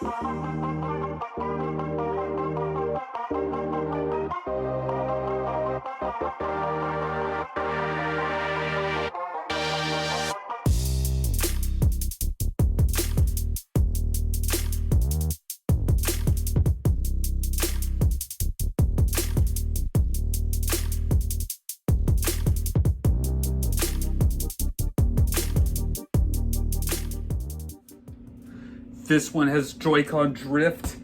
This one has Joycon drift.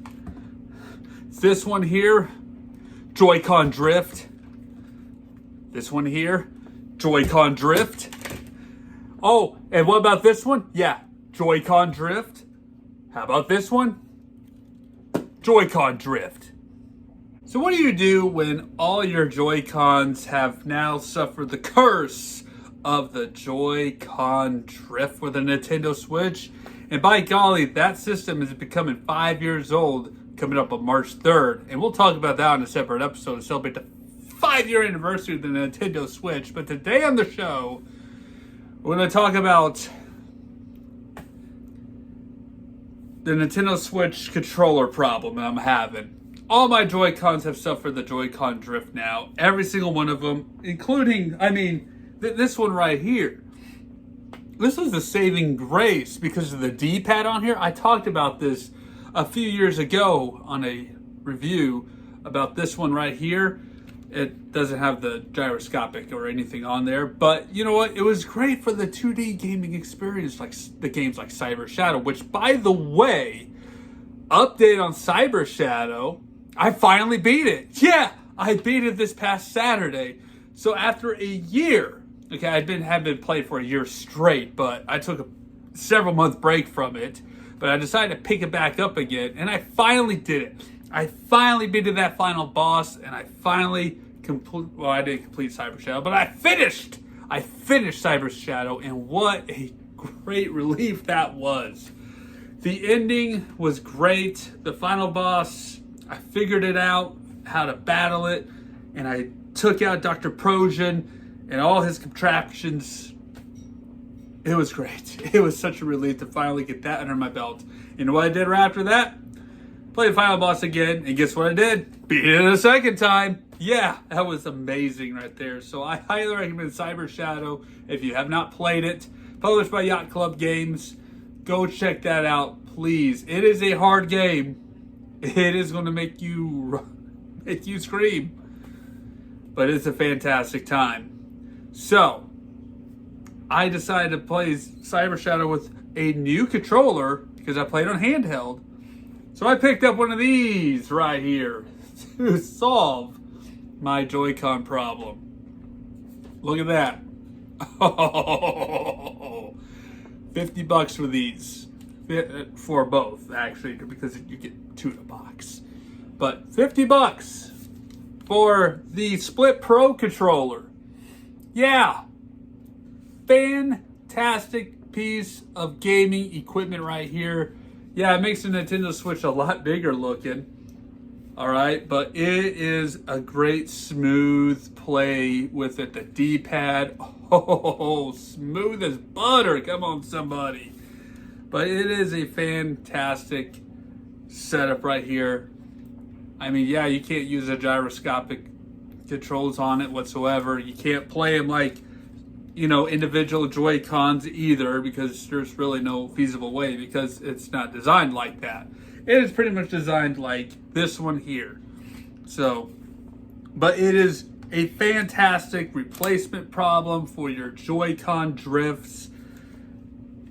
This one here, Joycon drift. This one here, Joycon drift. Oh, and what about this one? Yeah, Joycon drift. How about this one? Joycon drift. So what do you do when all your Joy-Cons have now suffered the curse of the Joy-Con drift for the Nintendo Switch? And by golly, that system is becoming 5 years old coming up on March 3rd. And we'll talk about that in a separate episode to celebrate the 5-year anniversary of the Nintendo Switch. But today on the show, we're going to talk about the Nintendo Switch controller problem I'm having. All my Joy-Cons have suffered the Joy-Con drift now. Every single one of them, including, this one right here. This was a saving grace because of the D-pad on here. I talked about this a few years ago on a review about this one right here. It doesn't have the gyroscopic or anything on there, but you know what? It was great for the 2D gaming experience, like the games like Cyber Shadow, which, by the way, update on Cyber Shadow, I finally beat it. Yeah, I beat it this past Saturday. So after a year, okay, haven't been played for a year straight, but I took a several month break from it. But I decided to pick it back up again, and I finally did it. I finally beat that final boss, and I finally I didn't complete Cyber Shadow, but I finished Cyber Shadow, and what a great relief that was. The ending was great. The final boss, I figured it out, how to battle it, and I took out Dr. Prosian and all his contraptions. It was great. It was such a relief to finally get that under my belt. You know what I did right after that? Played the final boss again, and guess what I did? Beat it a second time. Yeah, that was amazing right there. So I highly recommend Cyber Shadow if you have not played it. Published by Yacht Club Games. Go check that out, please. It is a hard game. It is going to make you scream. But it's a fantastic time. So, I decided to play Cyber Shadow with a new controller because I played on handheld. So I picked up one of these right here to solve my Joy-Con problem. Look at that. Oh, $50 for these. For both, actually, because you get two in a box. But $50 for the Split Pro controller. Yeah. Fantastic piece of gaming equipment right here. Yeah, it makes the Nintendo Switch a lot bigger looking. Alright, but it is a great smooth play with it. The D-pad, oh, smooth as butter. Come on, somebody. But it is a fantastic setup right here. I mean, yeah, you can't use the gyroscopic controls on it whatsoever. You can't play them like, individual Joy-Cons either, because there's really no feasible way, because it's not designed like that. It is pretty much designed like this one here. So, but it is a fantastic replacement problem for your Joy-Con drifts,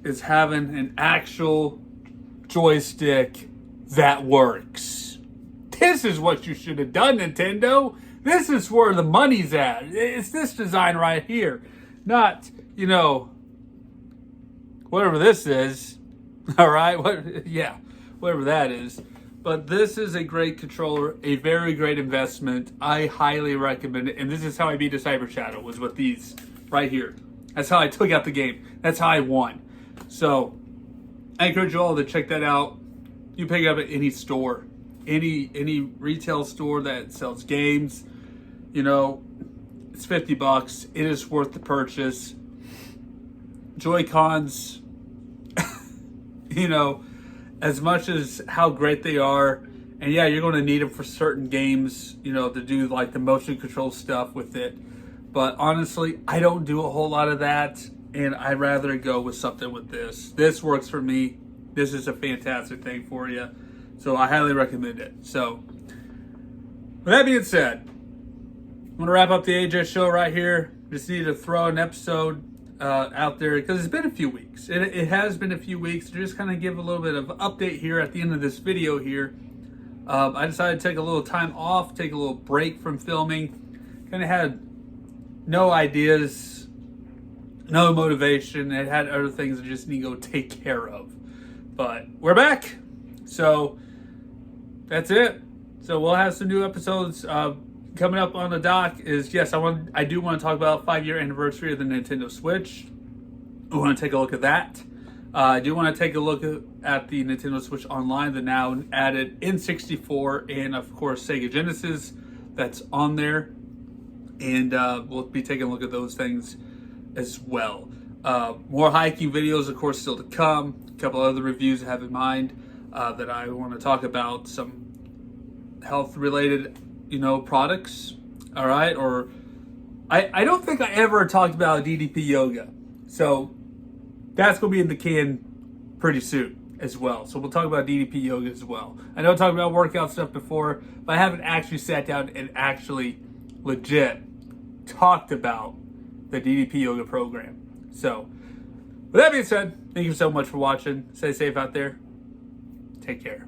is having an actual joystick that works. This is what you should have done, Nintendo. This is where the money's at. It's this design right here. Not, whatever this is. All right? Whatever that is. But this is a great controller, a very great investment. I highly recommend it. And this is how I beat a Cyber Shadow, was with these right here. That's how I took out the game. That's how I won. So, I encourage you all to check that out. You pick it up at any store. Any retail store that sells games. It's $50. It is worth the purchase. Joy-Cons, as much as how great they are, and yeah, you're going to need them for certain games, you know, to do like the motion control stuff with it. But honestly, I don't do a whole lot of that, and I'd rather go with something with this. This works for me. This is a fantastic thing for you. So I highly recommend it. So, with that being said, I'm going to wrap up the AJ show right here. Just need to throw an episode out there because it's been a few weeks. It has been a few weeks. To just kind of give a little bit of update here at the end of this video here. I decided to take a little time off, take a little break from filming. Kind of had no ideas, no motivation. It had other things I just need to go take care of. But we're back. So that's it. So we'll have some new episodes coming up on the dock. Yes, I do want to talk about 5-year anniversary of the Nintendo Switch. We want to take a look at that. I do want to take a look at the Nintendo Switch Online, the now added N64 and of course Sega Genesis that's on there. And we'll be taking a look at those things as well. More hiking videos, of course, still to come. A couple other reviews I have in mind that I want to talk about. Some health-related, products. All right, or I don't think I ever talked about DDP yoga, so that's going to be in the can pretty soon as well. So we'll talk about DDP yoga as well. I know I talked about workout stuff before, but I haven't actually sat down and actually legit talked about the DDP yoga program. So with that being said, thank you so much for watching. Stay safe out there. Take care.